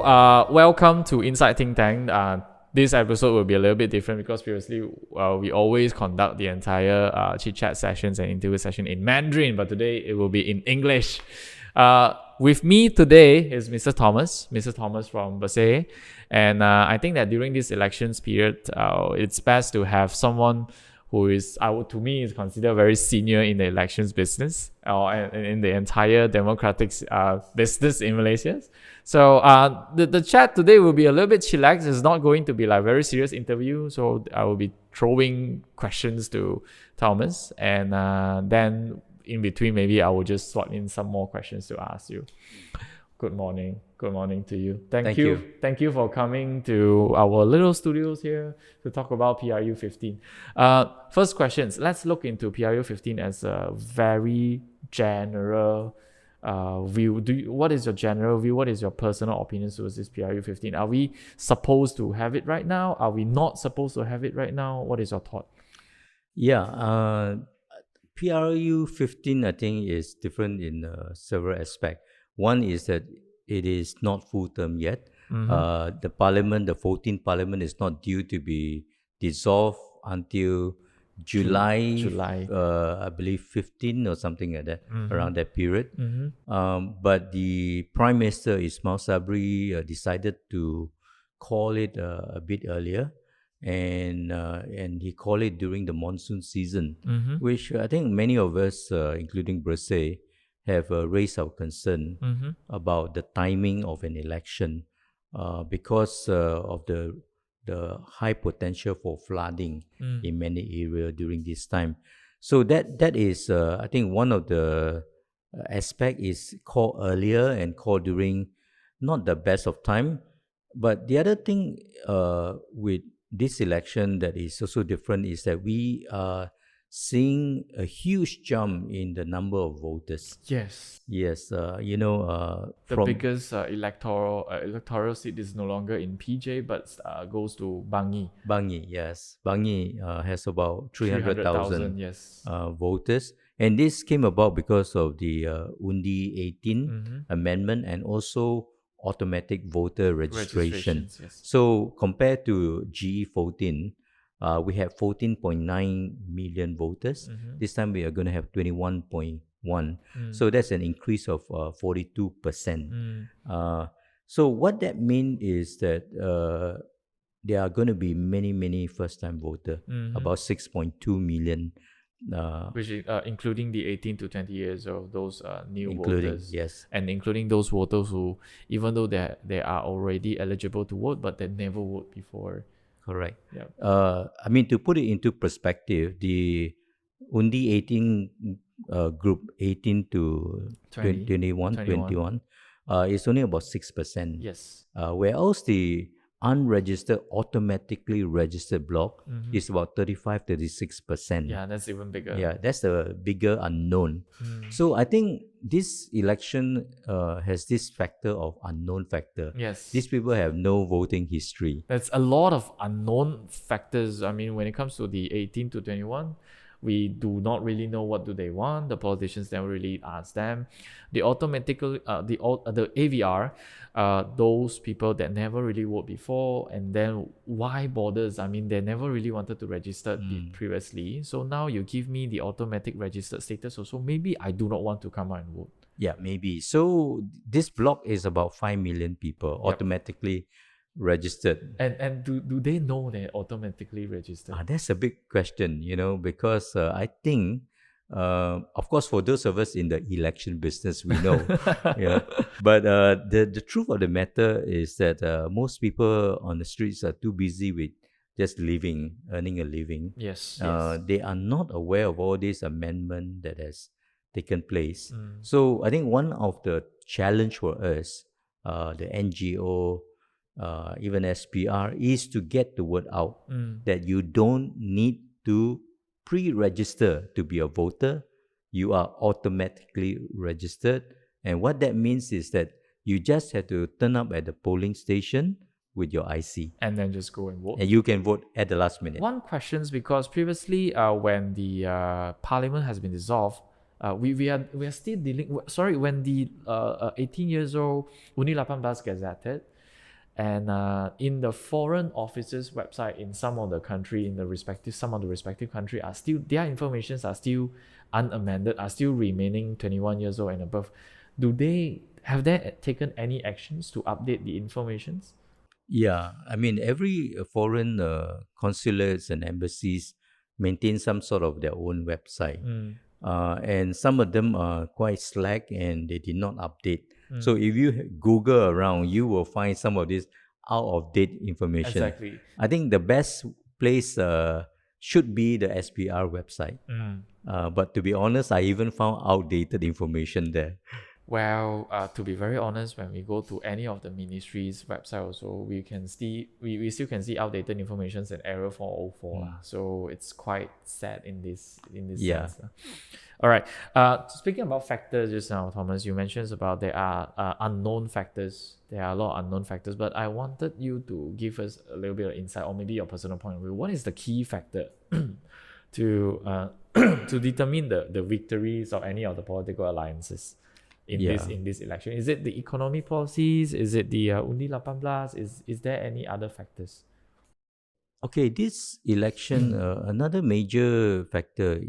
welcome to Inside Think Tank. This episode will be a little bit different because previously we always conduct the entire chit-chat sessions and interview session in Mandarin, but today it will be in English. With me today is Mr. Thomas from BERSIH. And I think that during this elections period, it's best to have someone who is, to me, is considered very senior in the elections business or in the entire democratic business in Malaysia. So the chat today will be a little bit chillax. It's not going to be like very serious interview. So I will be throwing questions to Thomas, and then in between, maybe I will just slot in some more questions to ask you. Good morning to you. Thank you for coming to our little studios here to talk about PRU 15. First questions. Let's look into PRU 15 as a very general view. What is your general view? What is your personal opinion towards this PRU 15? Are we supposed to have it right now? Are we not supposed to have it right now? What is your thought? Yeah, PRU 15 I think is different in several aspects. One is that it is not full term yet. Mm-hmm. The 14th parliament is not due to be dissolved until July. I believe 15 or something like that, mm-hmm. around that period. Mm-hmm. But the Prime Minister Ismail Sabri decided to call it a bit earlier, and he called it during the monsoon season, mm-hmm. which I think many of us, including BERSIH, have raised our concern, mm-hmm. about the timing of an election because of the high potential for flooding in many areas during this time. So that is, I think, one of the aspect is called earlier and called during not the best of time. But the other thing with this election that is also different is that we are seeing a huge jump in the number of voters. Yes. The biggest electoral seat is no longer in PJ, but goes to Bangi. Bangi has about 300,000 yes. Voters. And this came about because of the Undi 18 mm-hmm. amendment and also automatic voter registration. Yes. So compared to GE 14, we have 14.9 million voters. Mm-hmm. This time we are going to have 21.1. So that's an increase of 42%. So what that means is that there are going to be many first-time voters, mm-hmm. about 6.2 million. Which is including the 18 to 20 years old, those new voters. Yes. And including those voters who, even though they are already eligible to vote, but they never voted before. Correct. Yep. I mean, to put it into perspective, the Undi 18 group, 18 to 21, is only about 6%. Yes. Whereas the unregistered, automatically registered block mm-hmm. is about 35-36%. Yeah, that's even bigger. Yeah, that's the bigger unknown. So I think this election has this factor of unknown factor. Yes. These people have no voting history. There's a lot of unknown factors. I mean, when it comes to the 18 to 21, we do not really know what do they want. The politicians never really ask them. The AVR, those people that never really voted before, and then why borders? I mean, they never really wanted to register previously. So now you give me the automatic registered status also. Maybe I do not want to come out and vote. Yeah, maybe. So this block is about 5 million people automatically registered. And do they know they're automatically registered? That's a big question, because I think, of course, for those of us in the election business, we know. But the truth of the matter is that most people on the streets are too busy with just earning a living. Yes. They are not aware of all this amendment that has taken place. So I think one of the challenge for us, the NGO, even SPR, is to get the word out that you don't need to pre-register to be a voter. You are automatically registered. And what that means is that you just have to turn up at the polling station with your IC. And then just go and vote. And you can vote at the last minute. One question is because previously when the parliament has been dissolved, we are still dealing... when the 18 years old Uni 18 gazetted, And in the foreign offices website in some of the country, some of the respective country are still, their informations are still unamended, are still remaining 21 years old and above. Have they taken any actions to update the informations? Yeah, I mean, every foreign consulates and embassies maintain some sort of their own website. And some of them are quite slack and they did not update. So if you Google around, you will find some of this out-of-date information. Exactly. I think the best place should be the SPR website. But to be honest, I even found outdated information there. Well, to be very honest, when we go to any of the ministries' website also, we still can see outdated information and error 404. So it's quite sad in this sense. All right. Speaking about factors just now, Thomas, you mentioned about there are unknown factors. There are a lot of unknown factors, but I wanted you to give us a little bit of insight, or maybe your personal point of view. What is the key factor to determine the victories of any of the political alliances in this election? Is it the economic policies? Is it the Undi 18? Is there any other factors? Okay, this election, another major factor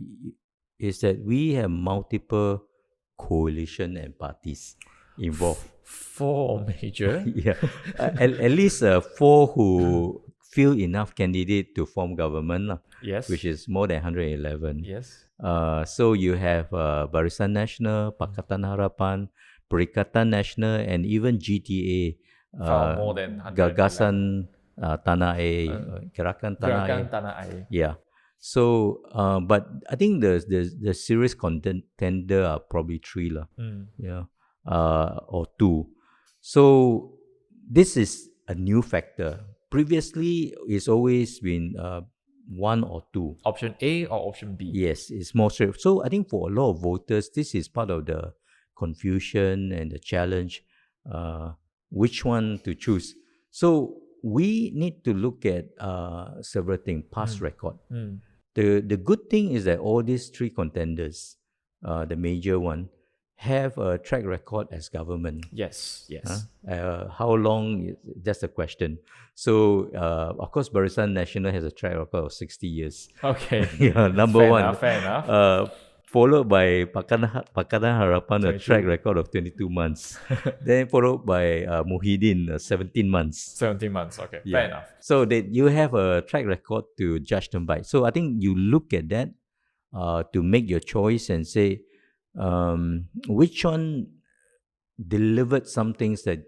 is that we have multiple coalition and parties involved. Four major? Yeah, at least four who feel enough candidate to form government, yes, which is more than 111. Yes. So you have Barisan Nasional, Pakatan Harapan, Perikatan Nasional, and even GTA. More than 111. Gagasan Tanah Air, Gerakan Tanah Air. Yeah. So, but I think the serious contender are probably three or two. So this is a new factor. Previously, it's always been one or two. Option A or option B? Yes, it's more straight. So I think for a lot of voters, this is part of the confusion and the challenge, which one to choose. So we need to look at several things, past record. The good thing is that all these three contenders, the major one, have a track record as government. Yes. How long? That's the question. So, of course, Barisan Nasional has a track record of 60 years. Okay. Number fair one. Fair enough. Followed by Pakatan Harapan, a track record of 22 months. Then followed by Muhyiddin, 17 months. 17 months, okay. Yeah. Fair enough. So that you have a track record to judge them by. So I think you look at that to make your choice and say, which one delivered some things that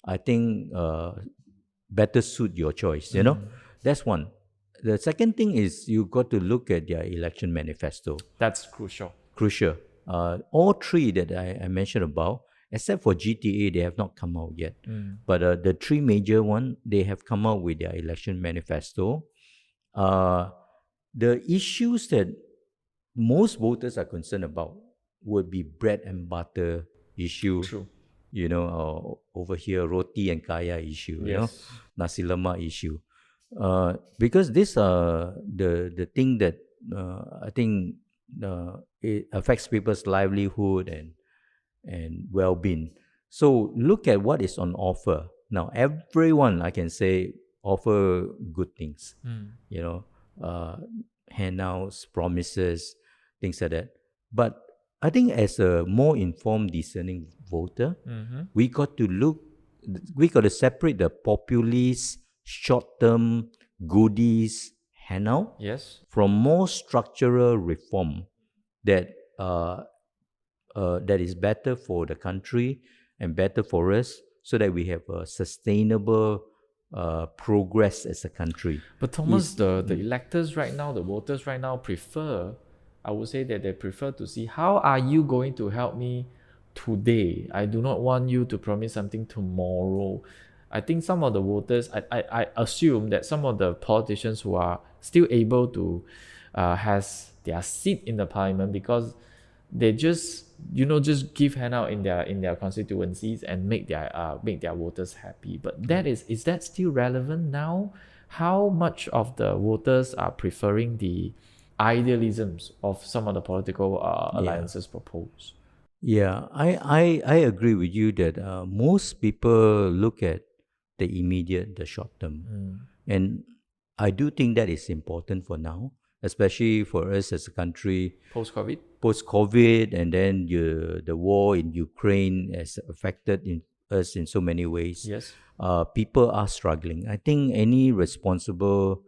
I think better suit your choice, you know? That's one. The second thing is you got to look at their election manifesto. That's crucial. All three that I mentioned about, except for GTA, they have not come out yet. But the three major ones, they have come out with their election manifesto. The issues that most voters are concerned about would be bread and butter issue. True. You know, over here, roti and kaya issue, you know, nasi lemak issue. Because these are the thing that I think it affects people's livelihood and well-being. So look at what is on offer. Now, everyone, I can say, offer good things. You know, handouts, promises, things like that. But I think as a more informed, discerning voter, we got to separate the populist, short-term goodies handout from more structural reform that is better for the country and better for us, so that we have a sustainable progress as a country. But Thomas, the electors right now, the voters right now I would say that they prefer to see, how are you going to help me today? I do not want you to promise something tomorrow. I think some of the voters, I assume that some of the politicians who are still able to has their seat in the parliament, because they just give handout in their constituencies and make their voters happy. But is that still relevant now? How much of the voters are preferring the idealisms of some of the political alliances proposed? Yeah, I agree with you that most people look at the immediate, the short term. And I do think that is important for now, especially for us as a country. Post-COVID, and then the war in Ukraine has affected us in so many ways. Yes. People are struggling. I think any responsible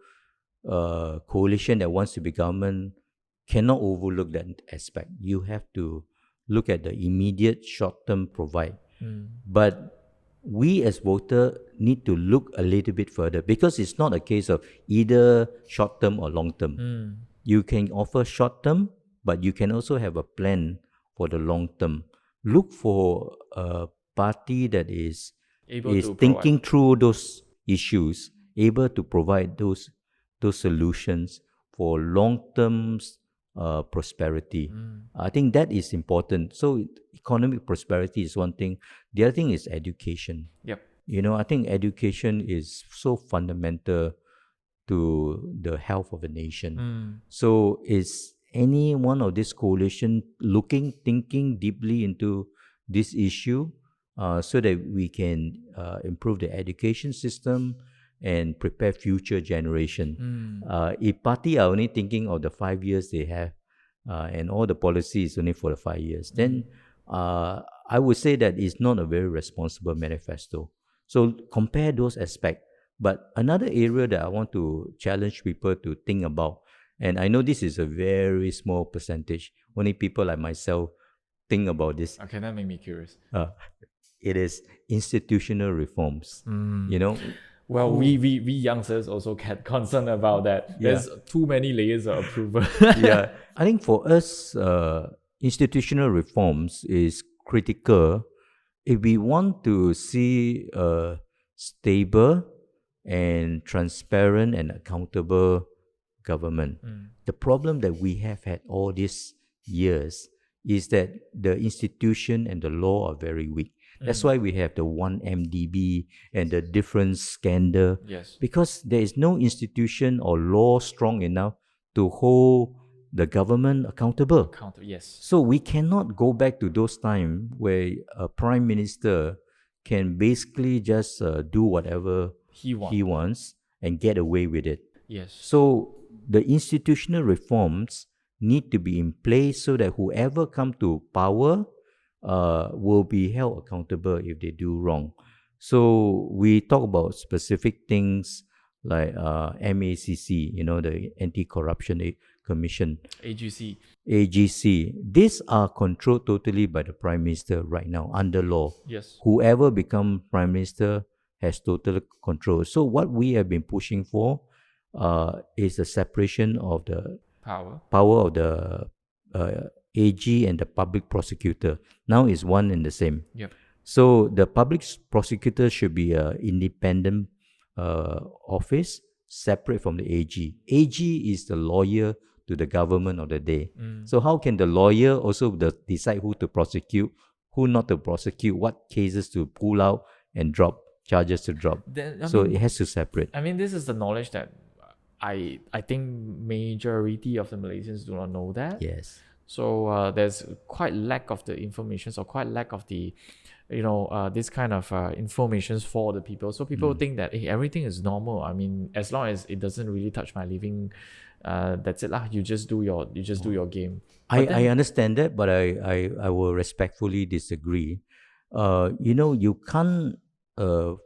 coalition that wants to be government cannot overlook that aspect. You have to look at the immediate short-term provide. But we as voters need to look a little bit further, because it's not a case of either short-term or long-term. You can offer short-term, but you can also have a plan for the long-term. Look for a party that is thinking through those issues, able to provide those solutions for long-term prosperity. I think that is important. So economic prosperity is one thing. The other thing is education. Yep. I think education is so fundamental to the health of a nation. So is any one of this coalition thinking deeply into this issue so that we can improve the education system and prepare future generation? If party are only thinking of the 5 years they have and all the policy is only for the 5 years, then I would say that it's not a very responsible manifesto. So compare those aspects. But another area that I want to challenge people to think about, and I know this is a very small percentage, only people like myself think about this. Okay, that made me curious. It is institutional reforms. Well, we youngsters also get concerned about that. There's too many layers of approval. I think for us, institutional reforms is critical if we want to see a stable and transparent and accountable government. The problem that we have had all these years is that the institution and the law are very weak. That's why we have the 1MDB and the different scandal. Yes. Because there is no institution or law strong enough to hold the government accountable. Yes. So we cannot go back to those times where a prime minister can basically just do whatever he wants and get away with it. Yes. So the institutional reforms need to be in place so that whoever come to power will be held accountable if they do wrong. So we talk about specific things like MACC, the Anti-Corruption Commission. AGC. These are controlled totally by the Prime Minister right now under law. Yes. Whoever becomes Prime Minister has total control. So what we have been pushing for is the separation of the power of the AG and the public prosecutor. Now is one and the same. Yep. So the public prosecutor should be an independent office, separate from the AG. AG is the lawyer to the government of the day. So how can the lawyer also decide who to prosecute, who not to prosecute, what cases to pull out and drop, charges to drop? It has to separate. I mean, this is the knowledge that I think majority of the Malaysians do not know that. Yes. So there's quite lack of the information, or quite lack of the, this kind of information for the people. So people think that everything is normal. I mean, as long as it doesn't really touch my living, that's it lah. You just do your game. I understand that, but I will respectfully disagree. You can't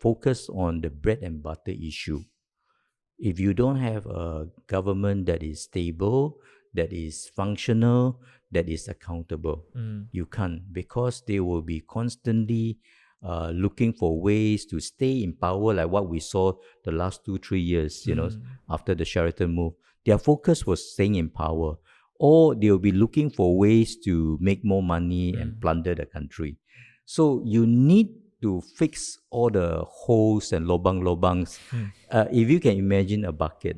focus on the bread and butter issue. If you don't have a government that is stable, that is functional, that is accountable, you can't, because they will be constantly looking for ways to stay in power, like what we saw the last 2-3 years, after the Sheraton Move. Their focus was staying in power, or they'll be looking for ways to make more money and plunder the country. So you need to fix all the holes and lobangs. If you can imagine a bucket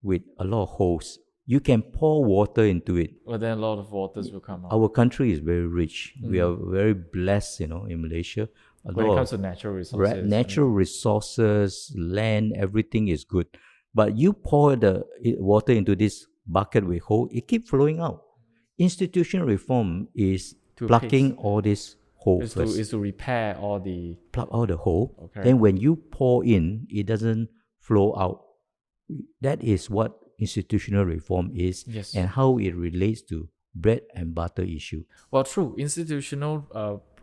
with a lot of holes, you can pour water into it. Well, then a lot of waters will come out. Our country is very rich. We are very blessed, in Malaysia. When it comes to natural resources. Natural resources, land, everything is good. But you pour the water into this bucket with hole, it keeps flowing out. Institutional reform is plugging all these hole is first. to repair all the... Plug out the hole. Okay. Then when you pour in, it doesn't flow out. That is what institutional reform is, Yes. and how it relates to bread and butter issue. Well, true. Institutional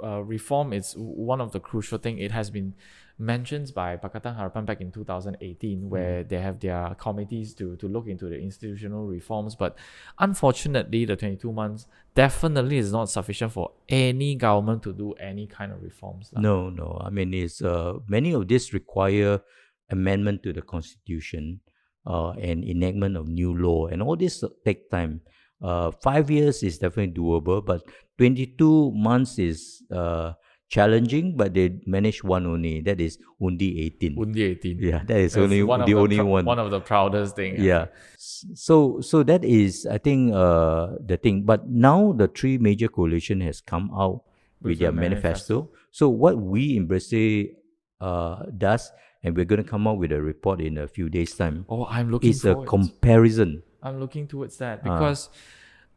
reform is one of the crucial things. It has been mentioned by Pakatan Harapan back in 2018, where they have their committees to look into the institutional reforms. But unfortunately, the 22 months definitely is not sufficient for any government to do any kind of reforms. No. I mean, it's many of these require amendment to the constitution and enactment of new law, and all this take time. 5 years is definitely doable, but 22 months is challenging, but they managed one only. That is Undi 18. Undi 18. Yeah, that is That's only the only one. One of the proudest things. Yeah. So that is, I think, the thing. But now the three major coalition has come out with their manifesto. So what we in BERSIH does, and we're going to come out with a report in a few days' time. Oh, I'm looking It's a comparison. I'm looking towards that because,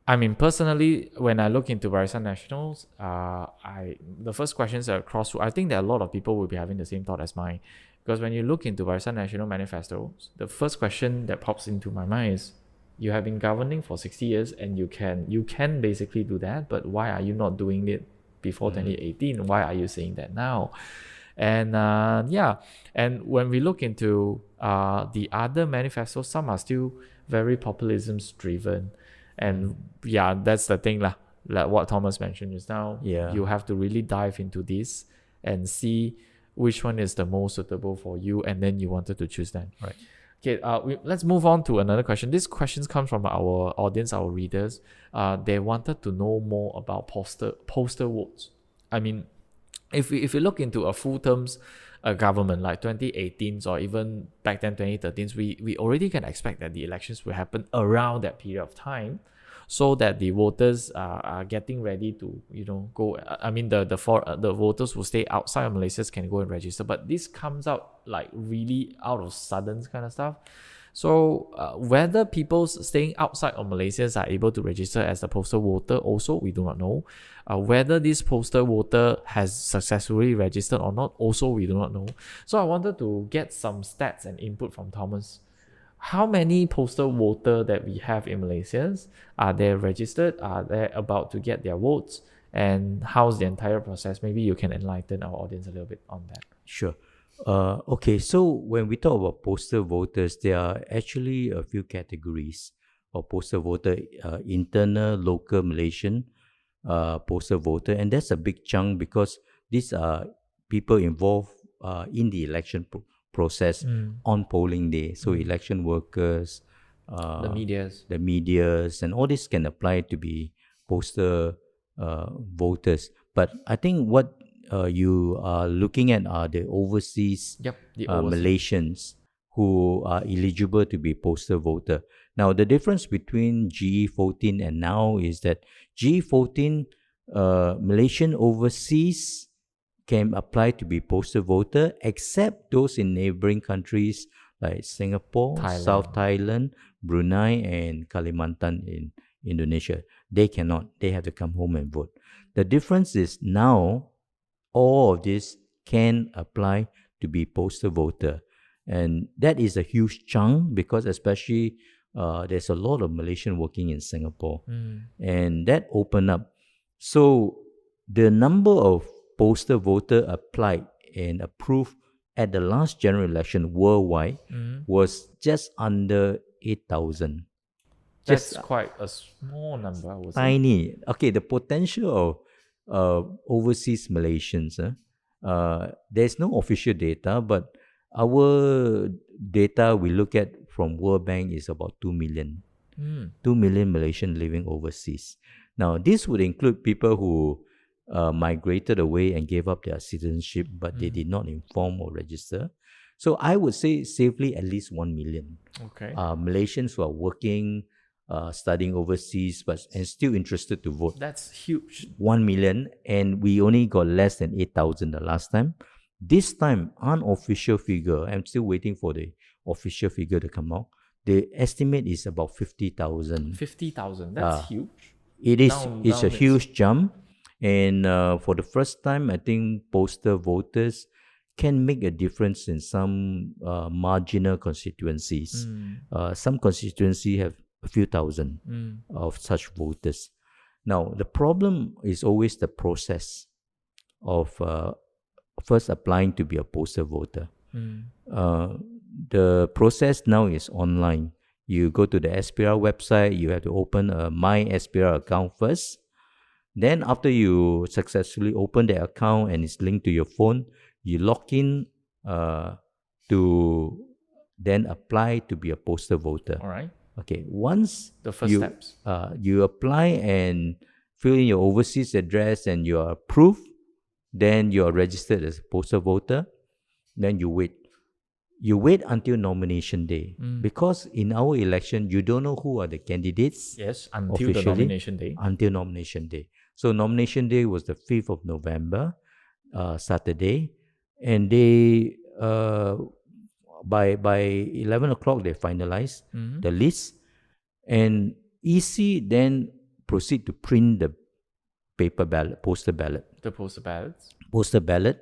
I mean, personally, when I look into Barisan Nationals, the first questions that cross through, I think that a lot of people will be having the same thought as mine. Because when you look into Barisan Nasional manifestos, the first question that pops into my mind is, you have been governing for 60 years and you can basically do that, but why are you not doing it before 2018? Why are you saying that now? And and when we look into the other manifestos, some are still very populism driven. And that's the thing lah. Like what Thomas mentioned just now. Yeah. You have to really dive into this and see which one is the most suitable for you, and then you wanted to choose that. Right. Okay, let's move on to another question. This question comes from our audience, our readers. They wanted to know more about postal votes. I mean, if we look into a full terms government like 2018 or even back then 2013, we already can expect that the elections will happen around that period of time, so that the voters are getting ready to go. I mean, the voters who stay outside of Malaysia can go and register. But this comes out like really out of sudden kind of stuff. So whether people staying outside of Malaysia are able to register as a postal voter, also we do not know. Whether this postal voter has successfully registered or not, also we do not know. So I wanted to get some stats and input from Thomas. How many postal voters that we have in Malaysia? Are they registered? Are they about to get their votes? And how's the entire process? Maybe you can enlighten our audience a little bit on that. Sure. Okay, so when we talk about postal voters, there are actually a few categories of postal voter: internal, local, Malaysian postal voter, and that's a big chunk because these are people involved in the election process on polling day. So election workers, the medias, and all this can apply to be postal voters. But I think what you are looking at are the overseas, Malaysians who are eligible to be postal voter. Now, the difference between GE14 and now is that GE14 Malaysian overseas can apply to be postal voter, except those in neighboring countries like Singapore, South Thailand, Brunei, and Kalimantan in Indonesia. They cannot. They have to come home and vote. The difference is now all of this can apply to be postal voter. And that is a huge chunk because especially there's a lot of Malaysian working in Singapore. And that opened up. So the number of postal voter applied and approved at the last general election worldwide was just under 8,000. That's quite a small number. Tiny. Okay, the potential of overseas Malaysians, there's no official data, but our data we look at from World Bank is about 2 million. 2 million Malaysians living overseas. Now, this would include people who migrated away and gave up their citizenship, but they did not inform or register. So I would say safely at least 1 million. Okay. Malaysians who are working, studying overseas, and still interested to vote. That's huge. 1 million, and we only got less than 8,000 the last time. This time, unofficial figure, I'm still waiting for the official figure to come out. The estimate is about 50,000. 50,000, that's huge. It's a huge jump. And for the first time, I think postal voters can make a difference in some marginal constituencies. Some constituencies have a few thousand of such voters. Now, the problem is always the process of first applying to be a postal voter. The process now is online. You go to the SPR website, you have to open a My SPR account first. Then after you successfully open the account and it's linked to your phone, you log in to then apply to be a postal voter. All right. Okay, once the first steps. You apply and fill in your overseas address and you are approved, then you are registered as a postal voter. Then you wait. You wait until nomination day. Because in our election, you don't know who are the candidates. Yes, until the nomination day. Until nomination day. So nomination day was the 5th of November, Saturday. And they, by 11 o'clock, they finalized the list. And EC then proceed to print the paper ballot, postal ballot. The postal ballots. Postal ballot.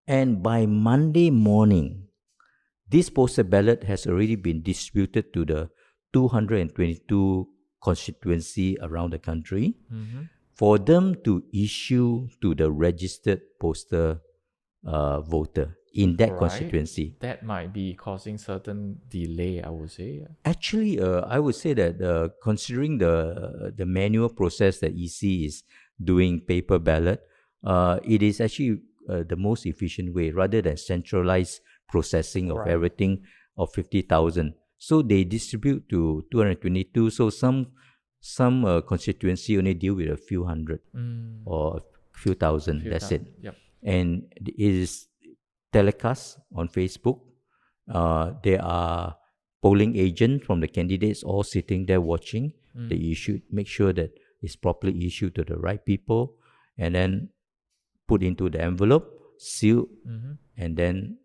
And by Monday morning, this postal ballot has already been distributed to the 222 constituency around the country for them to issue to the registered postal voter in that constituency. That might be causing certain delay, I would say. Actually, I would say that considering the manual process that EC is doing paper ballot, it is actually the most efficient way rather than centralized processing of everything of 50,000. So they distribute to 222. So some constituency only deal with a few hundred or a few thousand. That's it. Yep. And it is telecast on Facebook. There are polling agents from the candidates all sitting there watching. They should make sure that it's properly issued to the right people and then put into the envelope, sealed, and then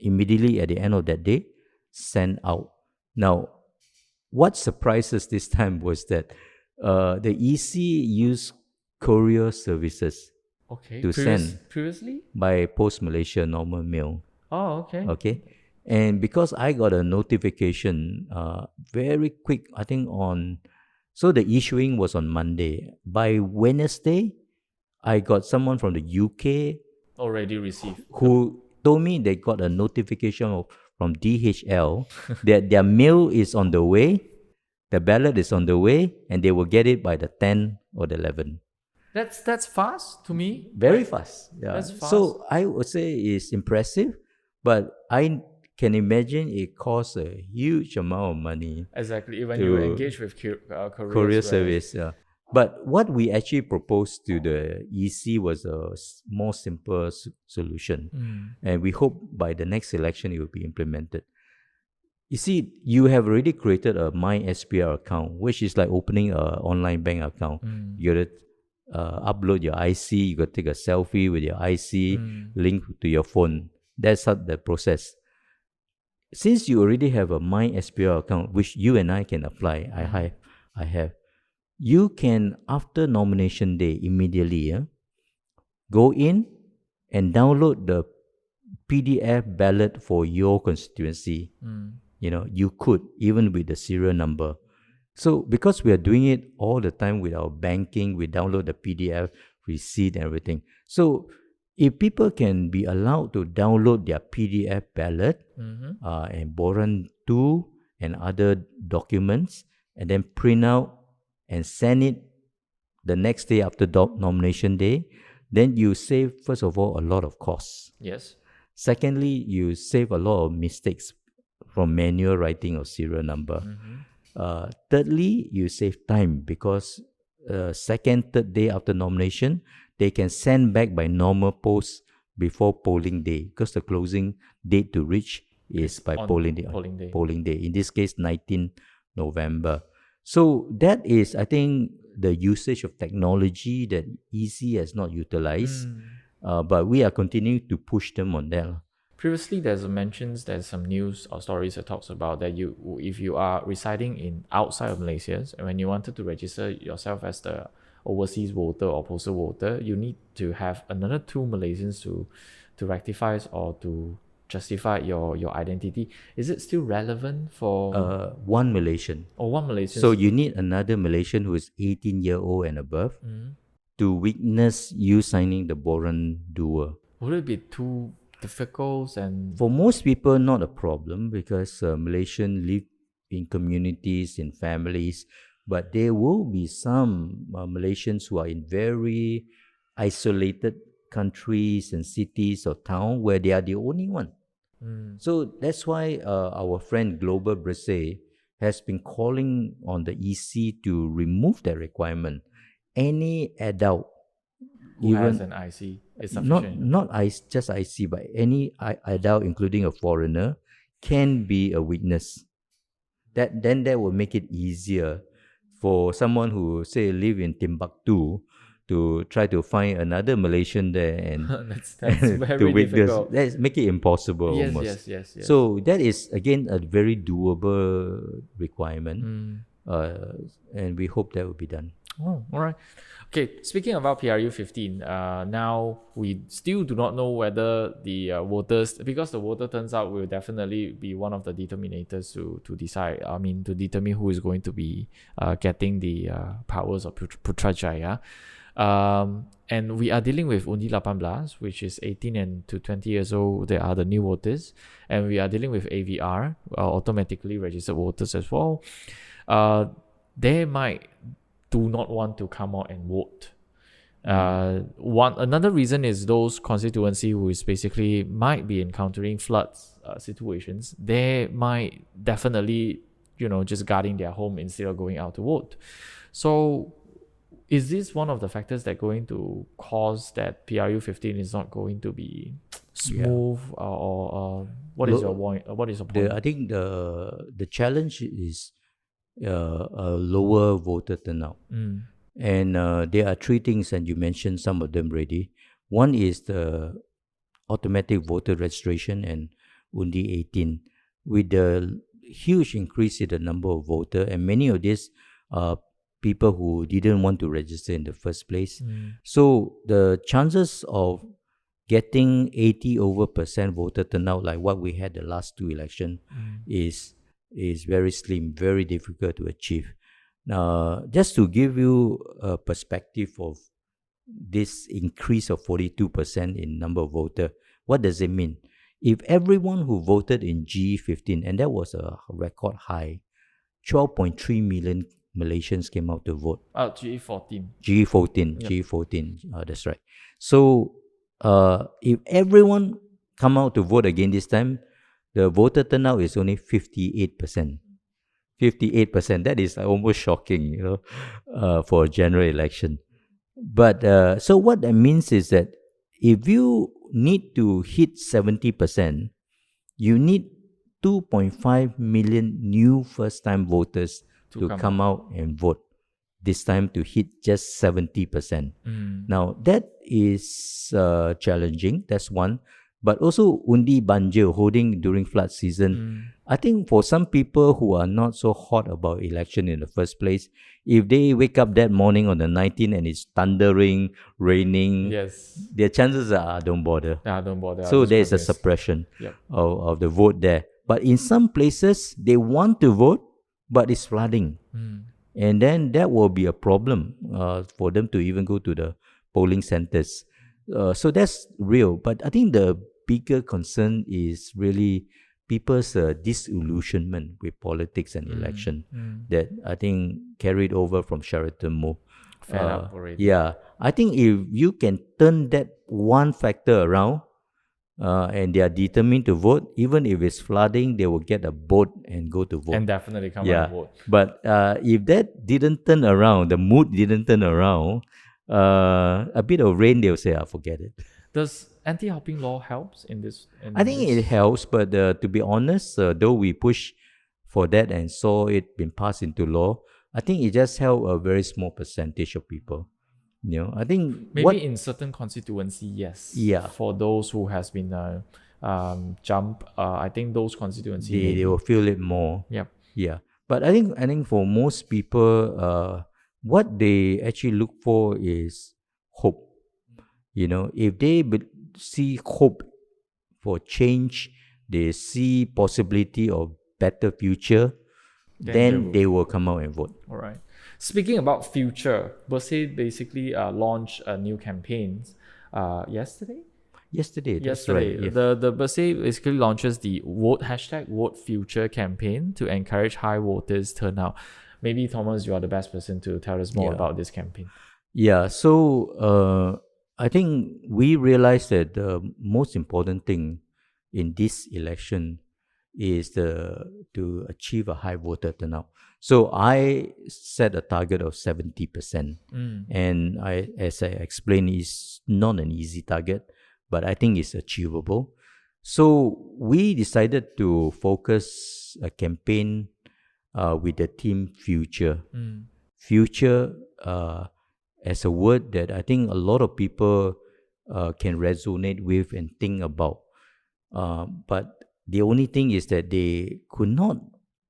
immediately at the end of that day, send out. Now, what surprised us this time was that the EC used courier services to send previously by Post Malaysia normal mail. Oh, okay. Okay. And because I got a notification very quick, I think so the issuing was on Monday. By Wednesday, I got someone from the UK already received who told me they got a notification from DHL that their mail is on the way, the ballot is on the way, and they will get it by the 10th or the 11th. That's fast to me. Very fast. Yeah. That's fast. So I would say it's impressive, but I can imagine it costs a huge amount of money. Exactly. When you engage with courier service. Yeah. But what we actually proposed to the EC was a more simple solution. And we hope by the next election it will be implemented. You see, you have already created a My SPR account, which is like opening an online bank account. You got to upload your IC, you got to take a selfie with your IC, link to your phone. That's how the process. Since you already have a My SPR account, which you and I can apply, I have. You can, after nomination day, immediately go in and download the PDF ballot for your constituency. You could, even with the serial number. So, because we are doing it all the time with our banking, we download the PDF, receipt, and everything. So, if people can be allowed to download their PDF ballot and Boran 2 and other documents, and then print out and send it the next day after nomination day, then you save, first of all, a lot of costs. Yes. Secondly, you save a lot of mistakes from manual writing of serial number. Thirdly, you save time because second, third day after nomination, they can send back by normal post before polling day because the closing date to reach is by polling day. In this case, 19 November. So that is, I think, the usage of technology that EC has not utilized, but we are continuing to push them on that. Previously, there's some news or stories that talks about that if you are residing in outside of Malaysia and when you wanted to register yourself as the overseas voter or postal voter, you need to have another 2 Malaysians to rectify or to justify your identity. Is it still relevant for 1 Malaysian? Or 1 Malaysian? So you need another Malaysian who is 18-year-old and above to witness you signing the Boran Dua. Would it be too difficult? And for most people, not a problem, because Malaysians live in communities, in families, but there will be some Malaysians who are in very isolated countries and cities or towns where they are the only one. So that's why our friend Global BERSIH has been calling on the EC to remove that requirement. Any adult who has an IC is sufficient. Not just IC, but any adult, including a foreigner, can be a witness. Then that will make it easier for someone who, say, live in Timbuktu to try to find another Malaysian there and that's very difficult. Let's make it impossible almost. Yes. So that is, again, a very doable requirement. And we hope that will be done. Oh, all right. Okay, speaking about PRU 15, now we still do not know whether the voters, because the voter turns out will definitely be one of the determinators to decide, to determine who is going to be getting the powers of Putrajaya. And we are dealing with Undi 18, which is 18 and to 20 years old. They are the new voters. And we are dealing with AVR, automatically registered voters as well. They might do not want to come out and vote. Another reason is those constituency who is basically might be encountering floods situations. They might definitely, just guarding their home instead of going out to vote. So is this one of the factors that going to cause that PRU 15 is not going to be smooth? Or what is your point? I think the challenge is a lower voter turnout. And there are 3 things, and you mentioned some of them already. One is the automatic voter registration and Undi 18. With the huge increase in the number of voters, and many of these are people who didn't want to register in the first place. So the chances of getting 80% voter turnout like what we had the last 2 elections is very slim, very difficult to achieve. Now, just to give you a perspective of this increase of 42% in number of voters, what does it mean? If everyone who voted in GE15, and that was a record high, 12.3 million Malaysians came out to vote. GE14. GE14, yep. GE14, that's right. So, if everyone come out to vote again this time, the voter turnout is only 58%. 58%, that is almost shocking, for a general election. But so what that means is that if you need to hit 70%, you need 2.5 million new first-time voters to come out and vote. This time to hit just 70%. Now, that is challenging, that's one. But also undi banjir holding during flood season. I think for some people who are not so hot about election in the first place, if they wake up that morning on the 19th and it's thundering, raining, their chances are don't bother. Don't bother. So there's a suppression of the vote there. But in some places, they want to vote, but it's flooding. And then that will be a problem for them to even go to the polling centers. So that's real. But I think the bigger concern is really people's disillusionment with politics and election that I think carried over from Sheraton Move. Fed up already. Yeah. I think if you can turn that one factor around and they are determined to vote, even if it's flooding, they will get a boat and go to vote. And definitely come out and vote. But if that didn't turn around, the mood didn't turn around, a bit of rain, they'll say, forget it. Does anti-hopping law helps in this? I think it helps, but to be honest, though we push for that and saw it being passed into law, I think it just helped a very small percentage of people. I think maybe in certain constituency, yes. Yeah. For those who has been jumped, I think those constituencies they will feel it more. Yep. Yeah. But I think for most people, what they actually look for is hope. If they see hope for change, they see possibility of better future, then they will come out and vote. All right. Speaking about future, BERSIH basically launched a new campaign yesterday. Yesterday, that's right. Yeah. The BERSIH basically launches the #Vote Future campaign to encourage high voters turnout. Maybe Thomas, you are the best person to tell us more about this campaign. Yeah, so I think we realized that the most important thing in this election is to achieve a high voter turnout. So I set a target of 70%. And as I explained, it's not an easy target, but I think it's achievable. So we decided to focus a campaign with the theme future. Future as a word that I think a lot of people can resonate with and think about. But the only thing is that they could not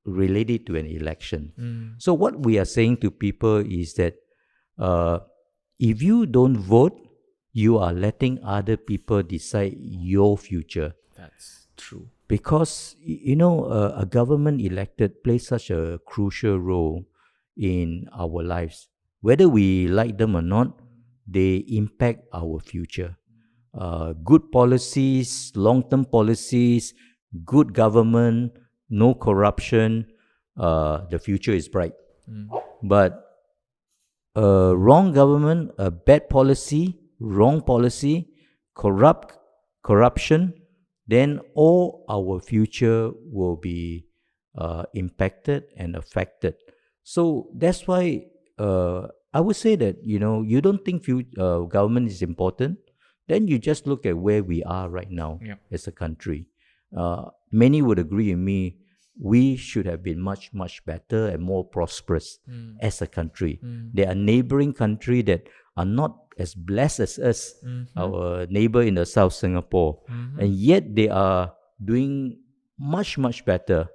relate it to an election. So what we are saying to people is that if you don't vote, you are letting other people decide your future. That's true. Because, a government elected plays such a crucial role in our lives. Whether we like them or not, they impact our future. Good policies, long-term policies, good government, no corruption, the future is bright. But wrong government, a bad policy, wrong policy, corruption, then all our future will be impacted and affected. So that's why I would say that, you don't think government is important, then you just look at where we are right now as a country. Many would agree with me, we should have been much, much better and more prosperous as a country. There are neighboring countries that are not as blessed as us, our neighbor in the South, Singapore, and yet they are doing much, much better,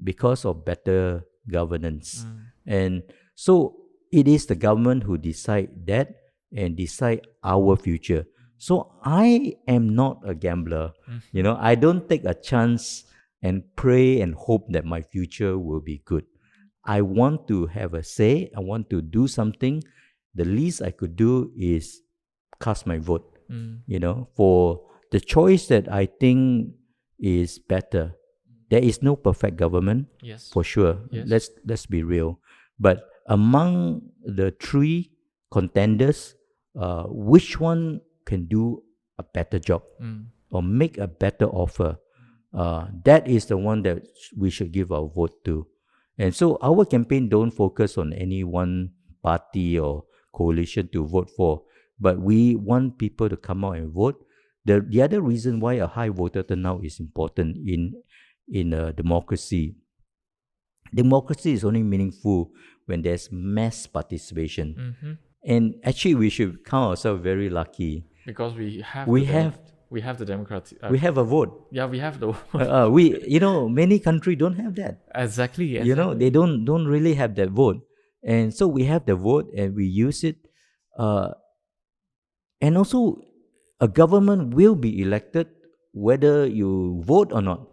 because of better governance. And so it is the government who decide that and decide our future. So I am not a gambler. I don't take a chance and pray and hope that my future will be good. I want to have a say. I want to do something. The least I could do is cast my vote, for the choice that I think is better. There is no perfect government, for sure. Let's be real. But among the three contenders, which one can do a better job or make a better offer? That is the one that we should give our vote to. And so our campaign don't focus on any one party or coalition to vote for, but we want people to come out and vote. The other reason why a high voter turnout is important in a democracy. Democracy is only meaningful when there's mass participation. And actually, we should count ourselves very lucky because we have the democracy. We have a vote. Yeah, we have the vote. Many countries don't have that. Exactly. They don't really have that vote. And so we have the vote and we use it. And also, a government will be elected whether you vote or not.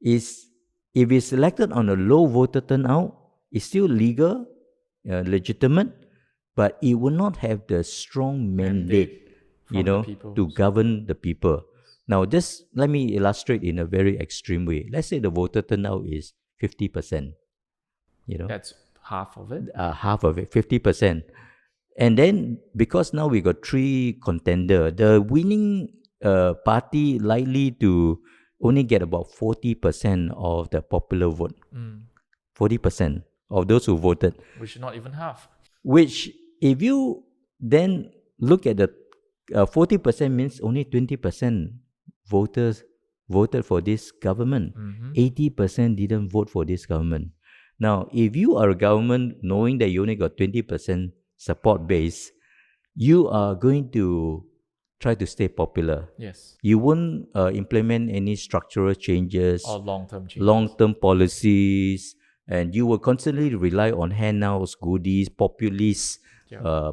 If it's elected on a low voter turnout, it's still legal, legitimate, but it will not have the strong mandate, to govern the people. Now, just let me illustrate in a very extreme way. Let's say the voter turnout is 50%. That's half of it. Half of it, 50%. And then, because now we got three contenders, the winning party likely to only get about 40% of the popular vote. 40% of those who voted. Which is not even half. Which, if you then look at the 40% means only 20% voters voted for this government. 80% didn't vote for this government. Now, if you are a government knowing that you only got 20% support base, you are going to try to stay popular. Yes. You won't implement any structural changes or long-term changes. Long-term policies. and you will constantly rely on handouts, goodies, populist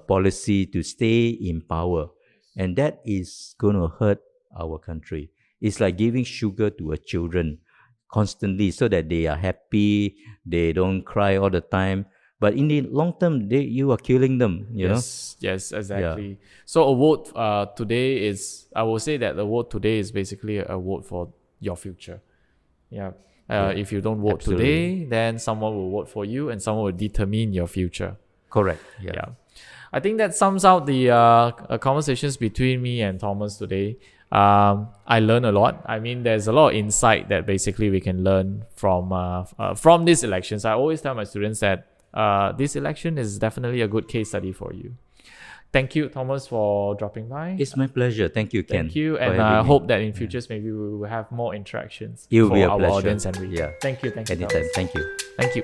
policy to stay in power. And that is going to hurt our country. It's like giving sugar to a children constantly so that they are happy, they don't cry all the time. But in the long term, you are killing them, you know? Yes, exactly. Yeah. So a vote today is, I will say that the vote today is basically a vote for your future. Yeah. If you don't vote today, then someone will vote for you and someone will determine your future. Correct. Yeah. I think that sums out the conversations between me and Thomas today. I learned a lot. I mean, there's a lot of insight that basically we can learn from these elections. I always tell my students that this election is definitely a good case study for you. Thank you, Thomas, for dropping by. It's my pleasure. Thank you, Ken. Thank you, and I hope that in futures maybe we will have more interactions for our audience and readers. Yeah. Thank you. Anytime. Thomas. Thank you. Thank you.